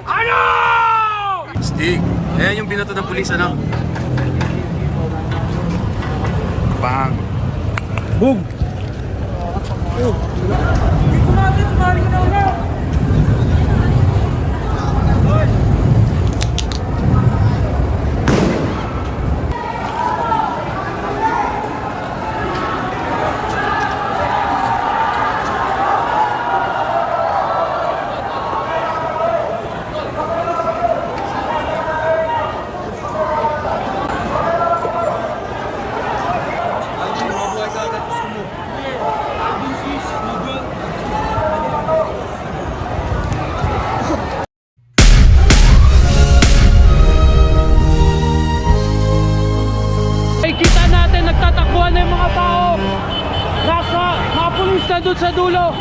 Ano? Stig. Ayan yung binato ng pulis, ano? Bang. Boom. Hindi ko natin, sumali ka na ulit. Kita natin nagtatakbuhan na yung mga tao. Nasa mga pulis na doon sa dulo.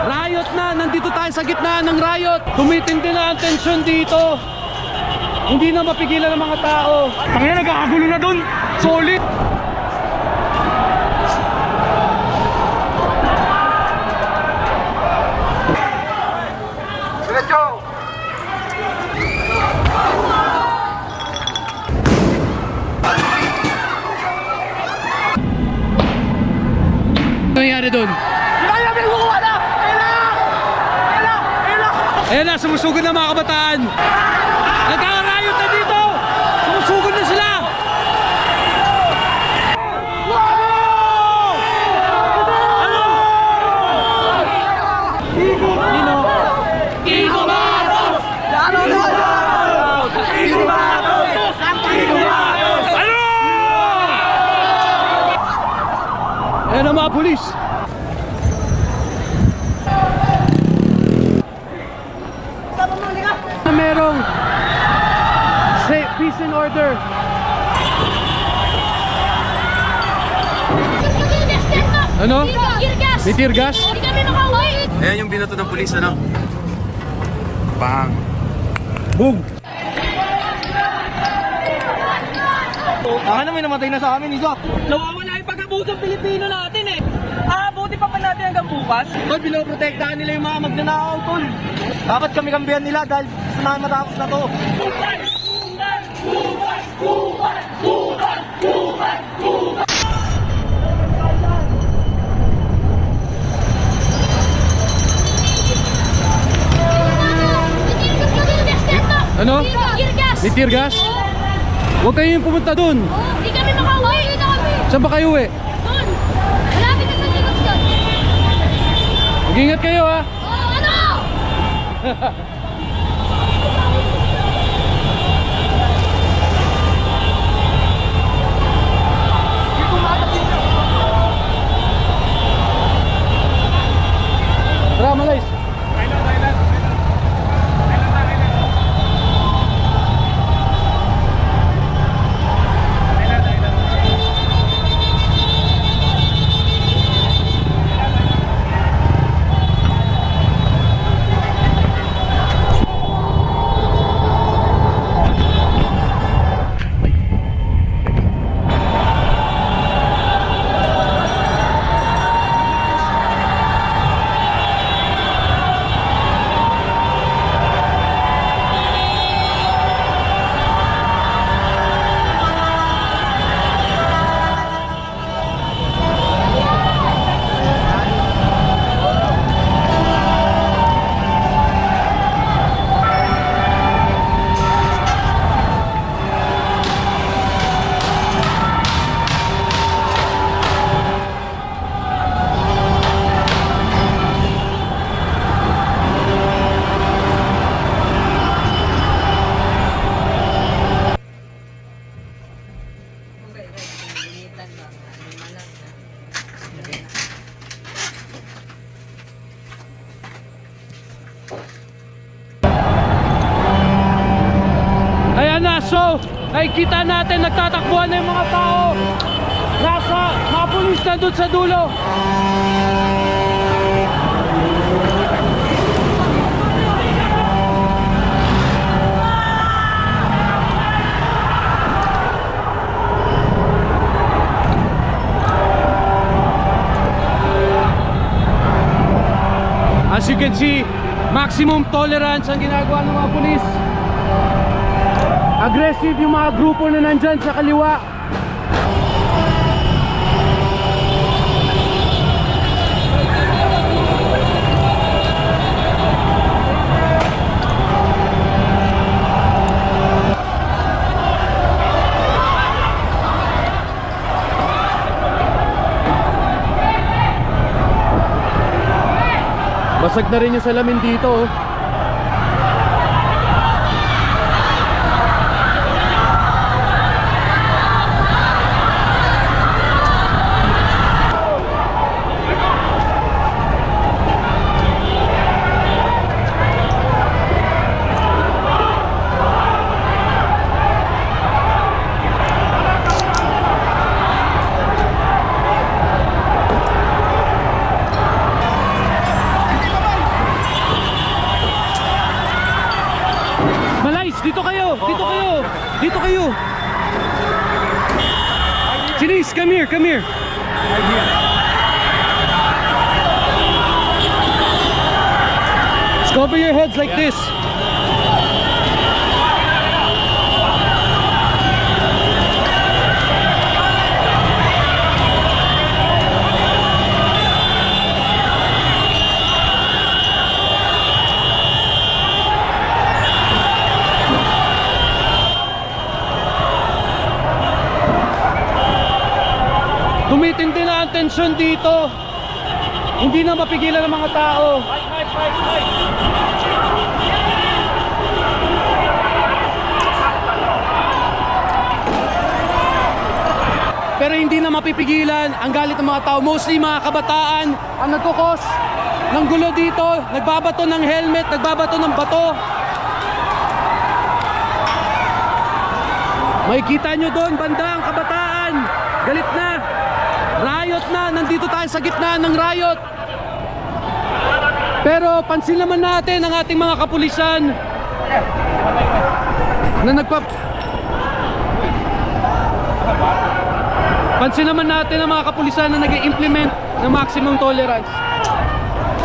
Riot na, nandito tayo sa gitna ng riot. Tumitindi na ang tensyon dito. Hindi na mapigilan ng mga tao. Tangina, nagkakagulo na dun. Solid. Ano nangyari doon? Ayan na, sumusugod na mga kabataan. Nagkakarayot na dito. Sumusugod na sila. Nino? Kiko Matos! Ano? Ayan ang mga pulis. Merong peace and order. Ano? May tear gas? Ayan yung binato ng pulis, ano? Bang. Boom! Baka na may namatay na sa amin, isa. Nawawala yung pag-abusong Pilipino natin eh. Buti pa natin hanggang bukas. Tol, pinoprotektahan nila yung mga magnanakaw, tol. Dapat kami kambihan nila dahil saan matapos na to. Ano? May tear gas? Huwag kayo yung pumunta dun. Hindi kami makauwi. Dito kami. Saan ba kayo Doon. Malapit na sa likod doon. Mag-ingat kayo ha. Ano? Tara, Malays. Ayan na, so nakikita natin nagtatakbuhan na yung mga tao. Nasa mga pulis na doon sa dulo. Maximum tolerance ang ginagawa ng mga pulis. Aggressive yung mga grupo na nandyan sa kaliwa. Basag na rin yung salamin dito, oh. Malays, dito kayo! Dito kayo! Dito kayo! Sinis, come here, come here! Just cover your heads like this. Tumitindi na ang tensyon dito. Hindi na mapigilan ng mga tao. Pero hindi na mapipigilan ang galit ng mga tao. Mostly mga kabataan ang nagkukos ng gulo dito. Nagbabato ng helmet, nagbabato ng bato. Makikita nyo doon, banda ang kabataan. Galit na. Riot na. Nandito tayo sa gitna ng riot. Pero pansin naman natin ang ating mga kapulisan na pansin naman natin ang mga kapulisan na nag-i-implement ng maximum tolerance.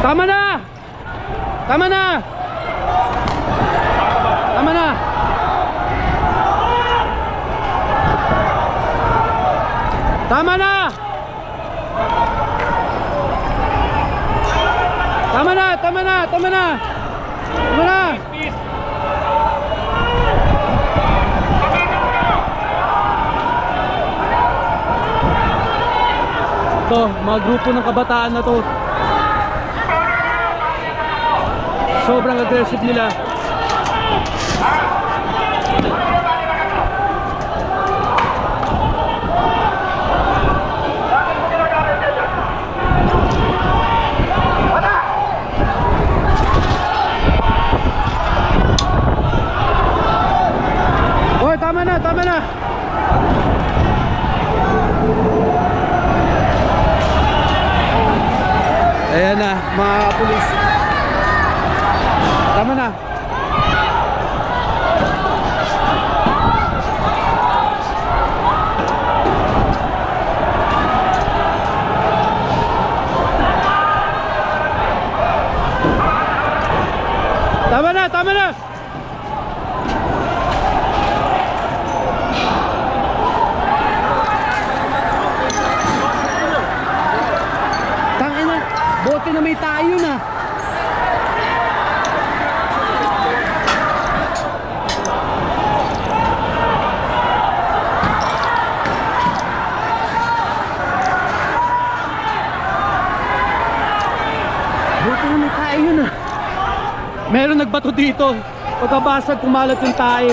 Tama na! Tama na! Tama na! Tama na! Tama na! Tama na! Tama na! Tama na! Ito, mga grupo ng kabataan na to. Sobrang aggressive nila. Hoy, tama na, tama na. Ayan na, mga pulis. Tama na. Tama na, tama na. Tangina, bote na may tayo na. Bote na may tayo na. Meron nagbato dito. Pagkabasag, kumalat yung tae.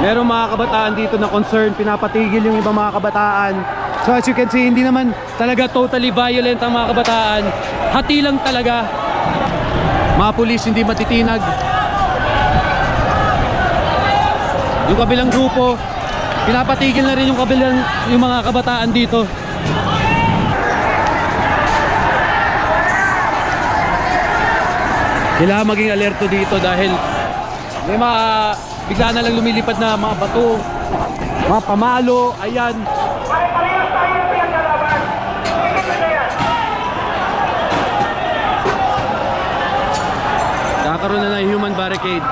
Merong mga kabataan dito na concern, pinapatigil yung ibang mga kabataan. So as you can see, hindi naman talaga totally violent ang mga kabataan. Hati lang talaga. Mga pulis hindi matitinag. Yung kabilang grupo, pinapatigil na rin yung mga kabataan dito. Kailangan maging alerto dito dahil may mga bigla na lang lumilipad na mga bato, mga pamalo, ayan. Kakaroon na ng human barricade.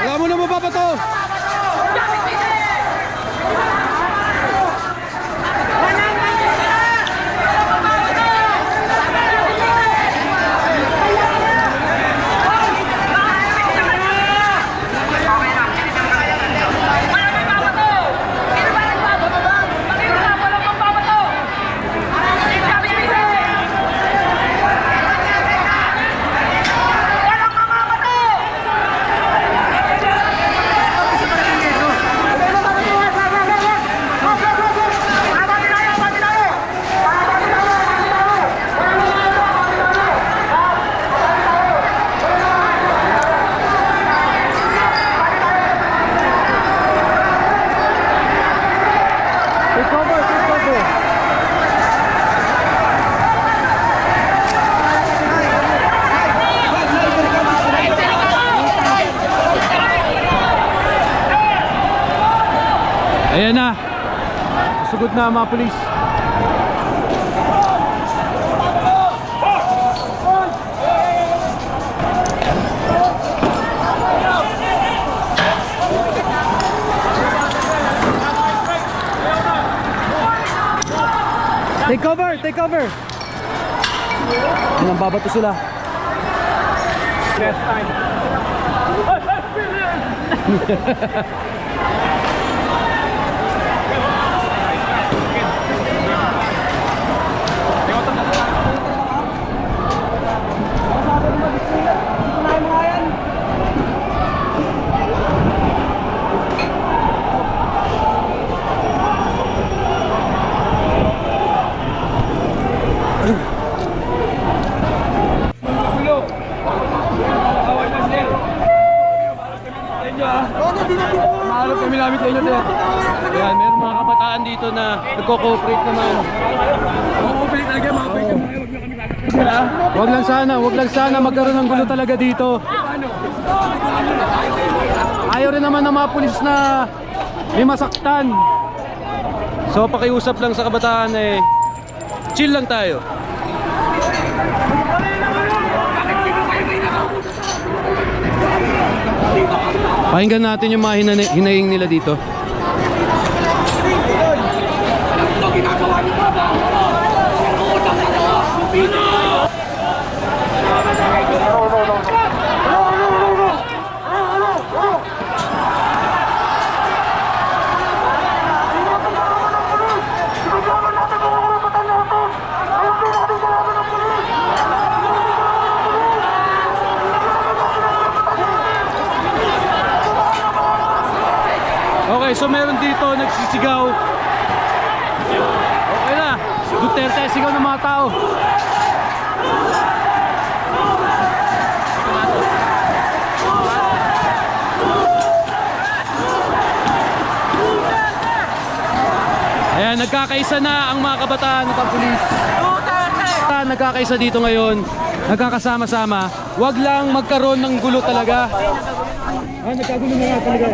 Wala mo na mababato! Ayan na. Sugod na ang mga pulis. Take cover, take cover. Ayan, babato sila. Best time. Mahalo kami namin sa inyo, sir. Ayan, meron mga kabataan dito na nagko-cooperate naman. Cooperate talaga, mga pwede. Wag lang sana magkaroon ng gulo talaga dito. Ayaw rin naman ng mga pulis na may masaktan. So pakiusap lang sa kabataan eh, chill lang tayo. Pakinggan natin yung mga hinahing nila dito. Okay, so meron dito nagsisigaw. Okay na, Duterte sigaw ng mga tao. Ayan, nagkakaisa na ang mga kabataan at ang pulis. Nagkakaisa dito ngayon, nagkakasama-sama. Huwag lang magkaroon ng gulo talaga. Nagkagulo na nga talaga.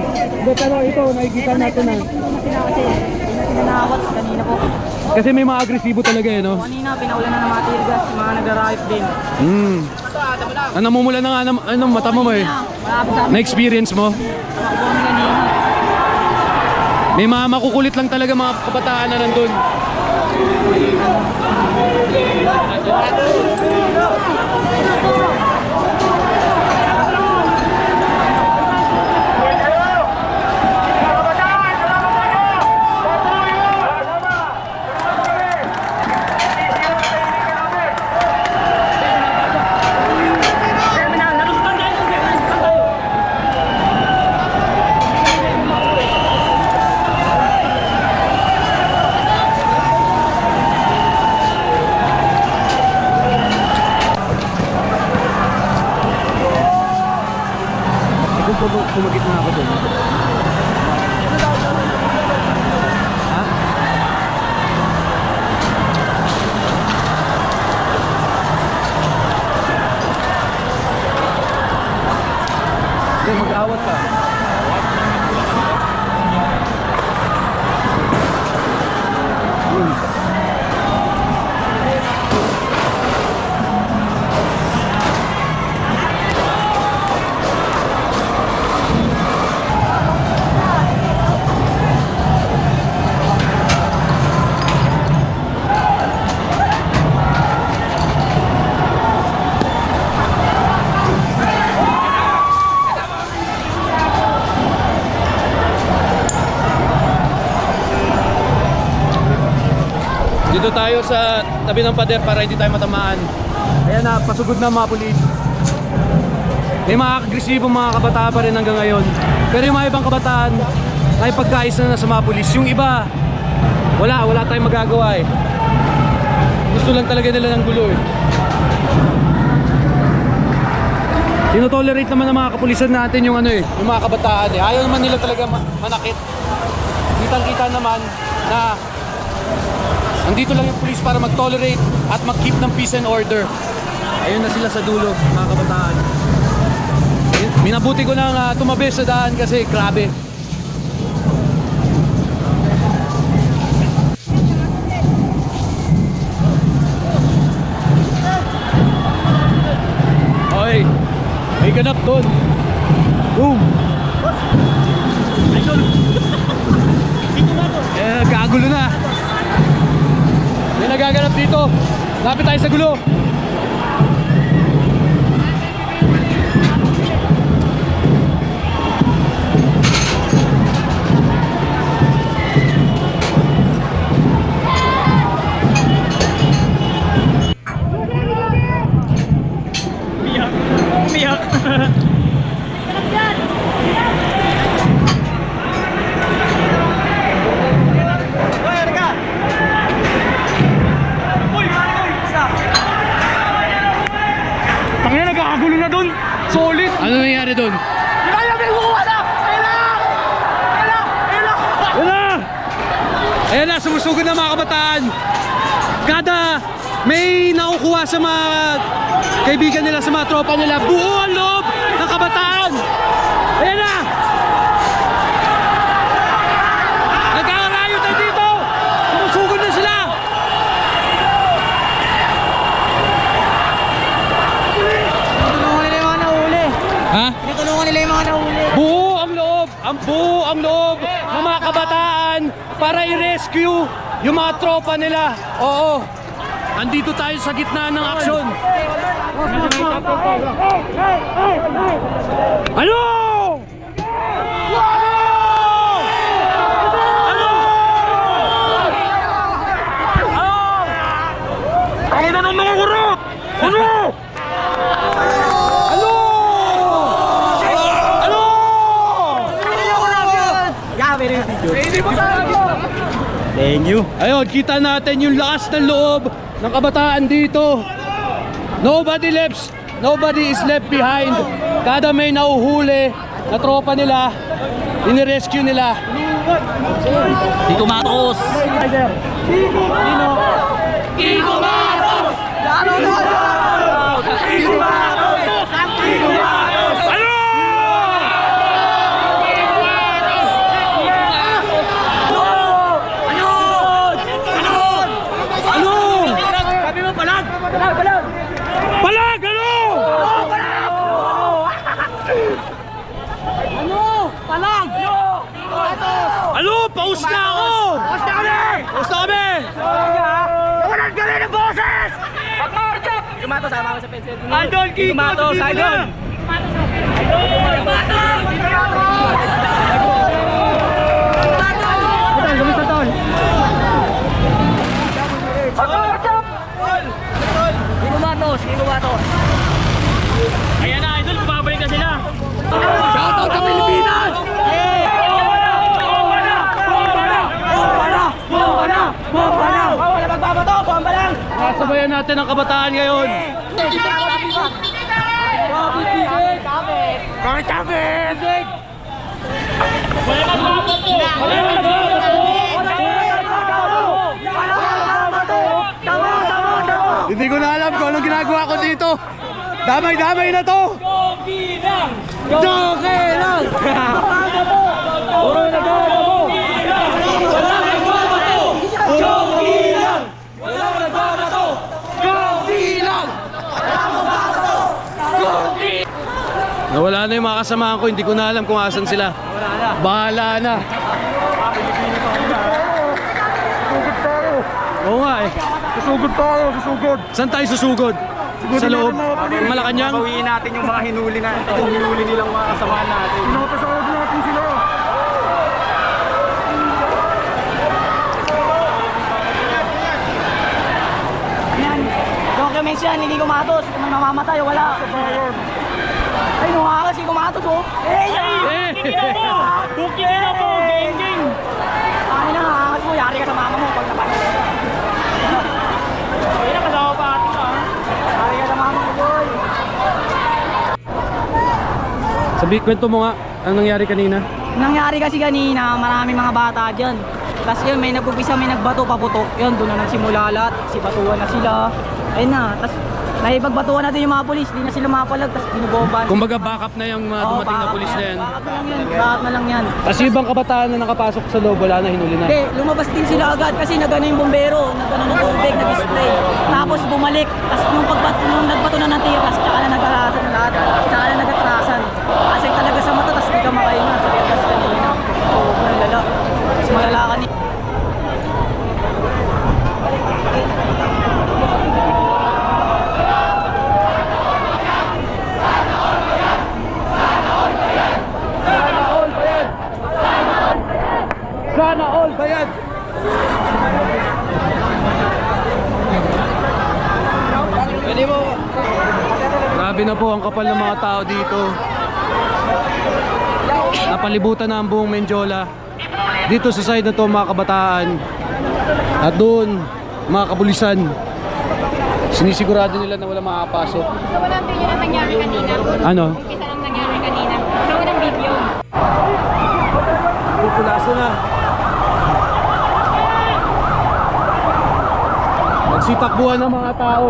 Pero ito, nakikita natin na. Pinanawat kanina po. Kasi may mga agresibo talaga eh, no? Kanina, pinaulan na ng mga tear gas, mga nagra-riot din. Namumula na nga, mata mo eh. Malapit sa amin. Na-experience mo? Nakakbo kami kanina. May mga makukulit lang talaga mga kabataan na nandun. Dito tayo sa tabi ng pader para hindi tayo matamaan. Ayan na, pasugod na mga pulis. May mga agresibong mga kabataan pa rin hanggang ngayon. Pero yung mga ibang kabataan, ay pagkais na sa mga pulis. Yung iba, wala tayong magagawa eh. Gusto lang talaga nila ng gulo eh. Tinotolerate naman ng mga kapulisan natin yung ano eh, yung mga kabataan eh. Ayaw naman nila talaga manakit. Kitang-kita naman na nandito lang yung pulis para mag-tolerate at mag-keep ng peace and order. Ayun na sila sa dulo, mga kabataan. Minabuti ko nang tumabi sa daan kasi grabe. Oy, may ganap doon. Boom. Kagulo na. May nagaganap dito. Lapit tayo sa gulo. Umiyak. Tangina, nagkakagulo na dun. Solid. Ano nangyari doon? Kaya may kukuha na. Ayun na. Ayan na, sumusugod na mga kabataan. Kada may nakukuha sa mga kaibigan nila, sa mga tropa nila, buo ang loob ng kabataan. Ayan na. Nagkakarayot na dito. Sumusugod na sila. Tinulungan nila yung mga nahuli. Ha? Tinulungan nila yung mga nahuli. Buo ang loob ng mga kabataan para i-rescue yung mga tropa nila. Oo. Andito tayo sa gitna ng aksyon. Ano? Ang ina ng mga kurot. Ano? Thank you. Ayun, kita natin yung lakas ng loob ng kabataan dito. Nobody is left behind. Kada may nauhuli na tropa nila, inirescue nila. Dito matos. Palag! Ano? Paus na ako! Paus na kami! Walang kami ng boses! Kumatos, sama ko sa pencil. Idol, kumatos, idol! Gusto tol. Kumatos. Ayan na, idol, bumabalik na sila. Shoutout sa Pilipinas! Sabayan natin ang kabataan ngayon. Hindi ko na alam kung anong ginagawa ko dito. Damay-damay na to. Joke lang! Nawala na yung mga kasamahan ko, hindi ko na alam kung asan sila. Bahala na. Oo nga eh. Susugod tayo, susugod. Saan tayo susugod? Sa loob? Malacanang? Bawiin natin yung mga hinuli nilang mga kasamahan natin. Pinapasahod natin sila. pulis yan, hindi kumatos. Kung may mamamatay, wala. Ay, nungakas, hindi kumatos, oh. Bukyan na po, geng-geng. Ay, nangakas mo, yari ka sa mama mo pag napansin. Ay, nakalawa pa atin ha. Yari ka sa mama mo, boy. Sabi, kwento mo nga, anong nangyari kanina? Nangyari kasi kanina, maraming mga bata dyan. Tapos yun, may nagpupisa, may nagbato, paputok. Yun, doon na nagsimula lahat. Sibatuan na sila. Ayun na, tapos nahipagbatuan natin yung mga polis. Di na sila mapalag, tapos binubomba. Kumbaga backup na yung mga dumating na pulis na yan. Backup na lang yan, backup na lang yan. Tapos yung ibang kabataan na nakapasok sa loob, wala na, hinuli na. Hindi, lumabas din sila agad kasi nagano yung bombero, nagano ng tubig, nag-spray. Tapos bumalik, tapos nung nagbato na ng tiras, tsaka na nag-arasan na lahat, tsaka na nag-atrasan. Kasi talaga sa mata, tapos di ka makahinga sa tiras kanina. Sobrang lala. Mas malala ka ni. Sana all bayad! Pwede mo. Grabe na po ang kapal ng mga tao dito. Napalibutan na ang buong Menjola. Dito sa side na to mga kabataan. At doon mga kapulisan. Sinisigurado nila na wala makakapasok. So, walang video na nangyari kanina. Ano? Isa lang nangyari kanina. So, walang video. Pupulaso na. Nagsitakbuhan ng mga tao.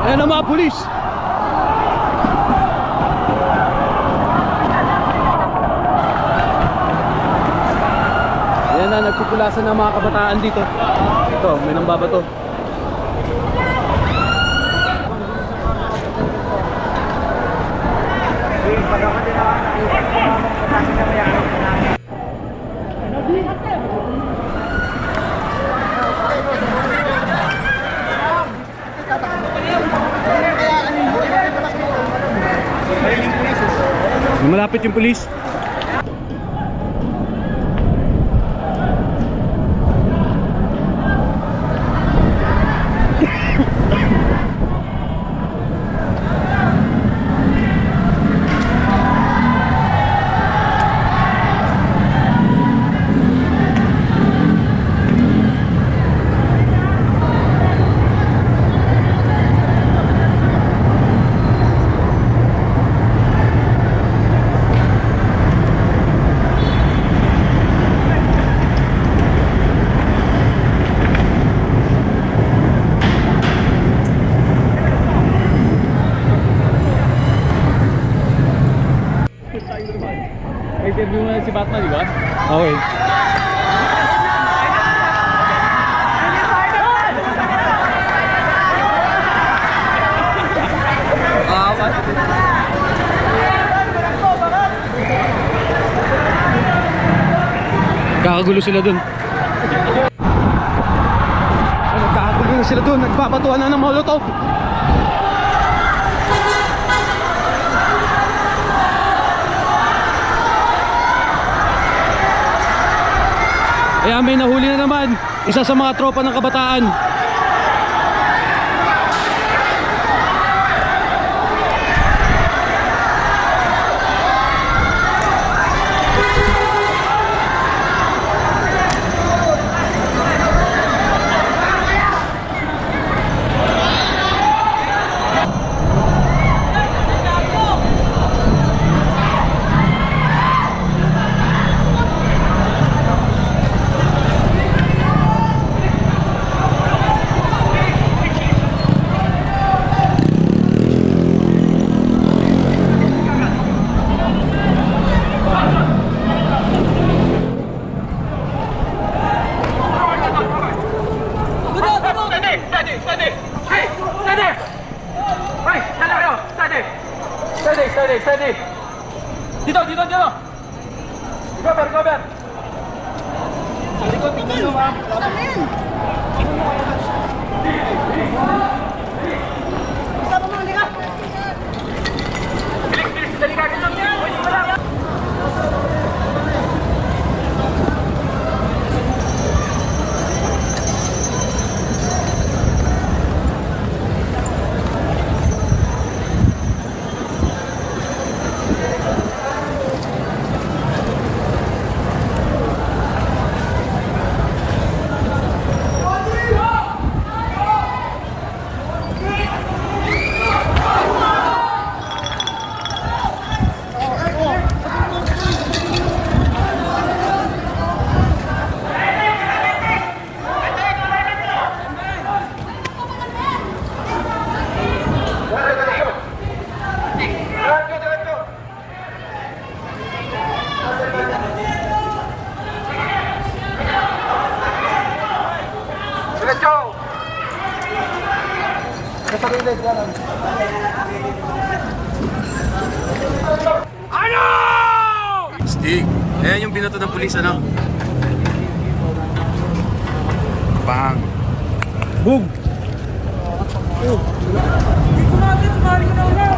Ayan ang mga pulis. Ayan na, nagpupulasan ng mga kabataan dito. Ito, may nambabato. Malapit yung pulis. May interview mo na si Batman, di ba? Okay. Kakagulo sila dun. Nagkakagulo na sila dun. Nagbabatuan na ng molotov. Kaya may nahuli na naman, isa sa mga tropa ng kabataan. Steady! Dito! Recover! Ano? Stig. Ayan yung binato ng pulis, ano? Bang. Boom! Dito natin, sumali ka na ulit.